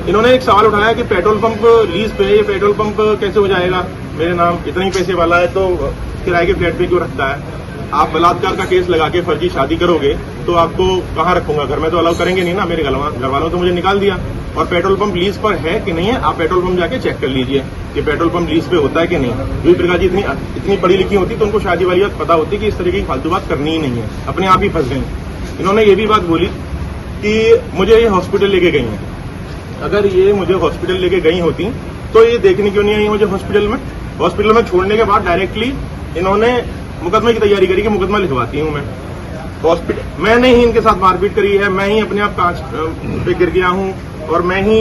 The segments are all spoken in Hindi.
इन्होंने एक सवाल उठाया कि पेट्रोल पंप लीज पे, ये पेट्रोल पंप कैसे हो जाएगा, मेरे नाम इतने ही पैसे वाला है तो किराए के फ्लैट पे क्यों रखता है, आप बलात्कार का केस लगा के फर्जी शादी करोगे तो आपको कहाँ रखूंगा, घर में तो अलाउ करेंगे नहीं ना, मेरे घर वालों तो मुझे निकाल दिया। और पेट्रोल पंप लीज पर है कि नहीं है, आप पेट्रोल पंप जाके चेक कर लीजिए कि पेट्रोल पंप लीज पे होता है कि नहीं। यूपी प्रकाश जी इतनी पढ़ी लिखी होती तो उनको शादी वाली बात पता होती कि इस तरीके की फालतू बात करनी ही नहीं है, अपने आप ही फंस गई। इन्होंने ये भी बात बोली कि मुझे ये हॉस्पिटल लेके गई है, अगर ये मुझे हॉस्पिटल लेके गई होती तो ये देखने क्यों नहीं आई मुझे हॉस्पिटल में। हॉस्पिटल में छोड़ने के बाद डायरेक्टली इन्होंने मुकदमे की तैयारी करी कि मुकदमा लिखवाती हूं मैं। हॉस्पिटल मैंने ही इनके साथ मारपीट करी है, मैं ही अपने आप कांच पे गिर गया हूं और मैं ही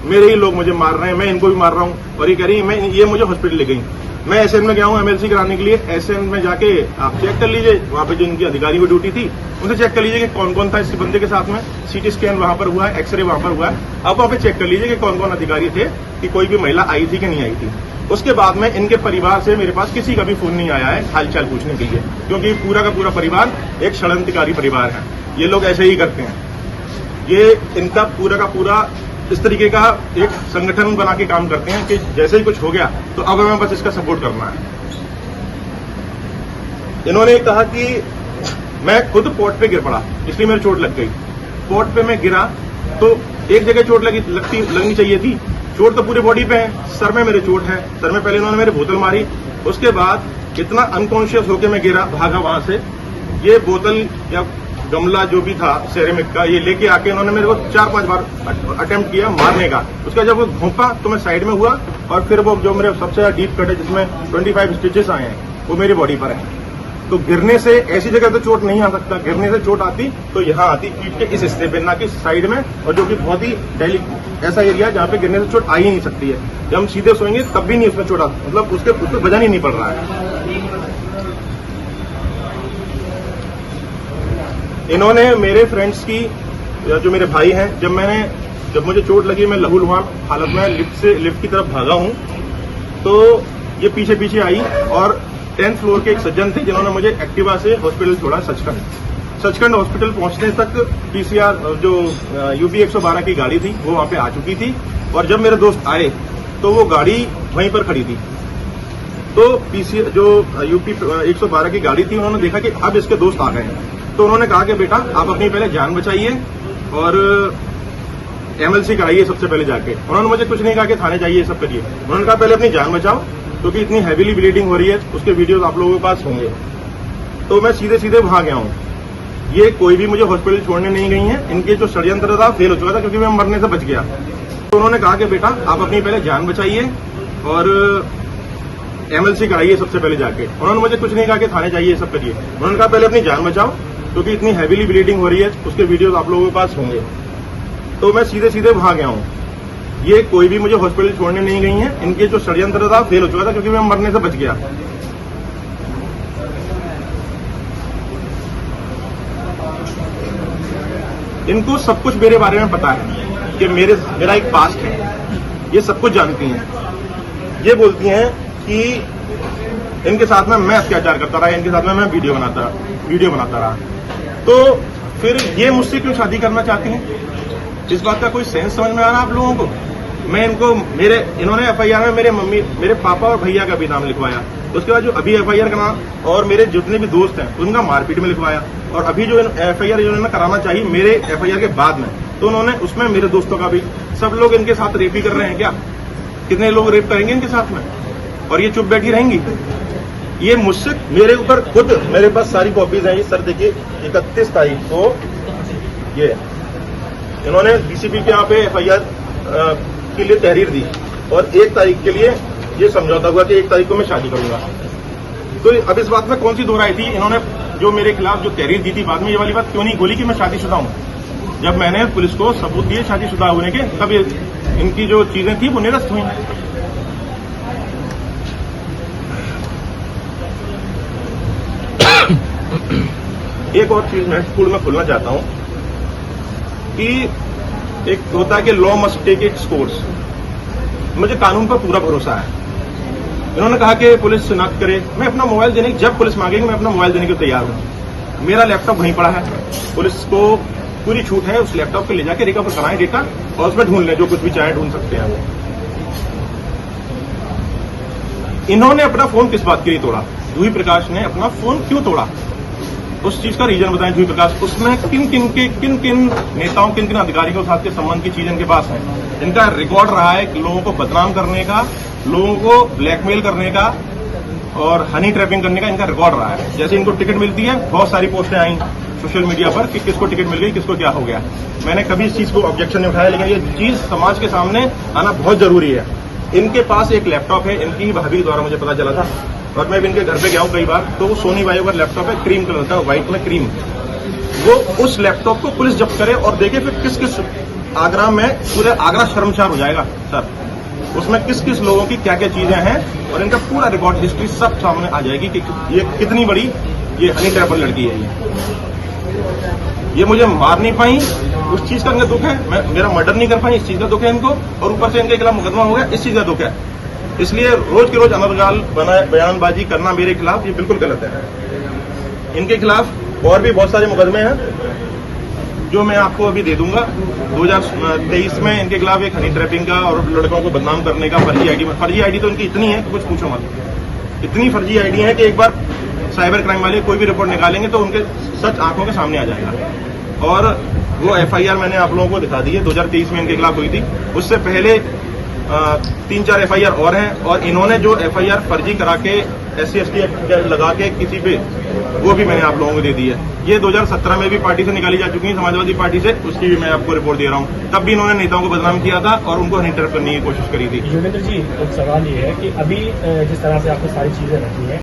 मेरे ही लोग मुझे मार रहे हैं, मैं इनको भी मार रहा हूं। और ये कह रही है ये मुझे हॉस्पिटल ले गई। मैं एसएन में गया हूं एमएलसी कराने के लिए, एसएन में जाके आप चेक कर लीजिए, वहां पे जो इनकी अधिकारी की ड्यूटी थी उनसे चेक कर लीजिए कि कौन कौन था इस बंदे के साथ में। सीटी स्कैन वहां पर हुआ है, एक्सरे वहां पर हुआ है, अब वहां पे चेक कर लीजिए कि कौन कौन अधिकारी थे, कि कोई भी महिला आई थी कि नहीं आई थी। उसके बाद में इनके परिवार से मेरे पास किसी का भी फोन नहीं आया है हालचाल पूछने के लिए, क्योंकि पूरा का पूरा परिवार एक षड्यंत्रकारी परिवार है। ये लोग ऐसे ही करते हैं, ये इनका पूरा का पूरा इस तरीके का एक संगठन बना के काम करते हैं कि जैसे ही कुछ हो गया तो अब हमें बस इसका सपोर्ट करना है। इन्होंने कहा कि मैं खुद पोर्ट पे गिर पड़ा इसलिए मेरी चोट लग गई। पोर्ट पे मैं गिरा तो एक जगह चोट लगनी चाहिए थी, चोट तो पूरी बॉडी पे है, सर में मेरे चोट है, सर में पहले इन्होंने मेरे बोतल मारी, उसके बाद इतना अनकॉन्शियस होकर मैं गिरा, भागा वहां से। ये बोतल या गमला जो भी था सेरेमिक का, ये लेके आके इन्होंने मेरे को 4-5 बार अटेम्प्ट किया मारने का। उसका जब वो घोंपा तो मैं साइड में हुआ और फिर वो जो मेरे सबसे ज्यादा डीप कट है जिसमें 25 स्टिचेस आए हैं वो मेरी बॉडी पर है। तो गिरने से ऐसी जगह तो चोट नहीं आ सकता, गिरने से चोट आती तो यहाँ आती पीठ के इस हिस्से पे, ना कि साइड में, और जो कि बहुत ही ऐसा एरिया जहाँ पे गिरने से चोट आ ही नहीं सकती है। जब हम सीधे सोएंगे तब भी नहीं उसमें चोट आती, मतलब उसके वजन ही नहीं पड़ रहा है। इन्होंने मेरे फ्रेंड्स की, जो मेरे भाई हैं, जब मुझे चोट लगी मैं लहूलुहान हालत में लिफ्ट की तरफ भागा हूं तो ये पीछे पीछे आई और 10th फ्लोर के एक सज्जन थे जिन्होंने मुझे एक्टिवा से हॉस्पिटल छोड़ा, सचखंड हॉस्पिटल पहुंचने तक पीसीआर जो यूपी 112 की गाड़ी थी वो वहां पे आ चुकी थी। और जब मेरे दोस्त आए तो वो गाड़ी वहीं पर खड़ी थी, तो पीसीआर जो यूपी 112 की गाड़ी थी उन्होंने देखा कि अब इसके दोस्त आ गए हैं, तो उन्होंने कहा कि बेटा आप अपनी पहले जान बचाइए और एमएलसी कराइए सबसे पहले जाके। उन्होंने मुझे कुछ नहीं कहा कि थाने जाइए सब करिए, उन्होंने कहा पहले अपनी जान बचाओ क्योंकि इतनी हैवीली ब्लीडिंग हो रही है, उसके वीडियोस आप लोगों के पास होंगे। तो मैं सीधे सीधे वहां गया हूं। ये कोई भी मुझे हॉस्पिटल छोड़ने नहीं गई है, इनके जो षड्यंत्र था फेल हो चुका था क्योंकि मैं मरने से बच गया। तो उन्होंने कहा कि बेटा आप अपनी पहले जान बचाइए और एमएलसी कराइए सबसे पहले जाके। उन्होंने मुझे कुछ नहीं कहा कि थाने जाइए सब करिए, उन्होंने कहा पहले अपनी जान बचाओ क्योंकि इतनी हैवीली ब्लीडिंग हो रही है, उसके वीडियोस आप लोगों के पास होंगे। तो मैं सीधे सीधे वहां गया हूं। ये कोई भी मुझे हॉस्पिटल छोड़ने नहीं गई है, इनके जो षड्यंत्र था फेल हो चुका था क्योंकि मैं मरने से बच गया। इनको सब कुछ मेरे बारे में पता है कि मेरा एक पास्ट है, ये सब कुछ जानती हैं। ये बोलती हैं कि इनके साथ में मैं अत्याचार करता रहा, इनके साथ में मैं वीडियो बनाता रहा। तो फिर ये मुझसे क्यों शादी करना चाहती हैं? इस बात का कोई सेंस समझ में आ रहा है आप लोगों को? मैं इन्होंने एफआईआर में मेरे पापा और भैया का भी नाम लिखवाया, उसके बाद जो अभी एफआईआर का नाम और मेरे जितने भी दोस्त हैं उनका मारपीट में लिखवाया, और अभी जो एफआईआर इन्होंने कराना चाहिए मेरे एफआईआर के बाद में, तो उन्होंने उसमें मेरे दोस्तों का भी। सब लोग इनके साथ रेप ही कर रहे हैं क्या? कितने लोग रेप करेंगे इनके साथ में और ये चुप बैठी रहेंगी? ये मुझसे मेरे ऊपर खुद मेरे पास सारी कॉपीज हैं। ये सर देखिए 31 तारीख को ये इन्होंने डीसीपी के यहाँ पे एफआईआर के लिए तहरीर दी और 1 तारीख के लिए ये समझौता हुआ कि 1 तारीख को मैं शादी करूंगा। तो अब इस बात में कौन सी दो राय थी? इन्होंने जो मेरे खिलाफ जो तहरीर दी थी बाद में ये वाली बात क्यों नहीं बोली कि मैं शादीशुदा हूं? जब मैंने पुलिस को सबूत दिए शादीशुदा होने के तब इनकी जो चीजें थी वो निरस्त हुई। एक और चीज मैं स्कूल में खोलना चाहता हूं कि एक होता है कि law must take its course. मुझे कानून पर पूरा भरोसा है। इन्होंने कहा कि पुलिस शिनाख्त करे, मैं अपना मोबाइल देने, जब पुलिस मांगेगी मैं अपना मोबाइल देने के तैयार हूं। मेरा लैपटॉप वहीं पड़ा है, पुलिस को पूरी छूट है, उस लैपटॉप पे ले जाके रिकवर कराएं डेटा और उसमें ढूंढ लें, जो कुछ भी चाहे ढूंढ सकते हैं वो। इन्होंने अपना फोन किस बात के लिए तोड़ा? जूही प्रकाश ने अपना फोन क्यों तोड़ा? उस चीज का रीजन बताएं जूही प्रकाश। उसमें किन किन नेताओं, किन किन अधिकारियों के साथ के संबंध की चीज इनके पास है। इनका रिकॉर्ड रहा है कि लोगों को बदनाम करने का, लोगों को ब्लैकमेल करने का और हनी ट्रैपिंग करने का इनका रिकॉर्ड रहा है। जैसे इनको टिकट मिलती है, बहुत सारी पोस्टें आई सोशल मीडिया पर कि किसको टिकट मिल गई, किसको क्या हो गया। मैंने कभी इस चीज को ऑब्जेक्शन नहीं उठाया, लेकिन ये चीज समाज के सामने आना बहुत जरूरी है। इनके पास एक लैपटॉप है, इनकी ही भाभी द्वारा मुझे पता चला था, और मैं भी इनके घर पे गया हूं कई बार, तो वो सोनी वायु का लैपटॉप है, क्रीम कलर का, व्हाइट में क्रीम। वो उस लैपटॉप को पुलिस जब्त करे और देखे फिर किस किस आगरा में, पूरे आगरा शर्मसार हो जाएगा सर। उसमें किस किस लोगों की क्या क्या चीजें हैं और इनका पूरा रिकॉर्ड हिस्ट्री सब सामने आ जाएगी कि ये कितनी बड़ी ये हनी ट्रैपर लड़की है। ये मुझे मार नहीं पाई, उस चीज का इनका दुख है। मेरा मर्डर नहीं कर पाई, इस चीज का दुख है इनको, और ऊपर से इनके खिलाफ मुकदमा हो गया, इस चीज का दुख है। इसलिए रोज के रोज अनर्गल बयानबाजी करना मेरे खिलाफ ये बिल्कुल गलत है। इनके खिलाफ और भी बहुत सारे मुकदमे हैं जो मैं आपको अभी दे दूंगा। 2023 में इनके खिलाफ एक हनी ट्रैपिंग का और लड़कों को बदनाम करने का फर्जी आईडी तो इनकी इतनी है कि कुछ पूछो मत। इतनी फर्जी आईडी है कि एक बार साइबर क्राइम वाले कोई भी रिपोर्ट निकालेंगे तो उनके सच आंखों के सामने आ जाएगा। और वो एफआईआर मैंने आप लोगों को दिखा दी है, 2023 में इनके खिलाफ हुई थी। उससे पहले 3-4 एफआईआर और हैं, और इन्होंने जो एफआईआर फर्जी करा के SC/ST लगा के किसी पे, वो भी मैंने आप लोगों को दे दी है। ये 2017 में भी पार्टी से निकाली जा चुकी है, समाजवादी पार्टी से, उसकी भी मैं आपको रिपोर्ट दे रहा हूँ। तब भी इन्होंने नेताओं को बदनाम किया था और उनको हनी ट्रैप करने की कोशिश करी थी। योगेंद्र जी, एक सवाल ये है कि अभी जिस तरह से आपने सारी चीजें रखी है,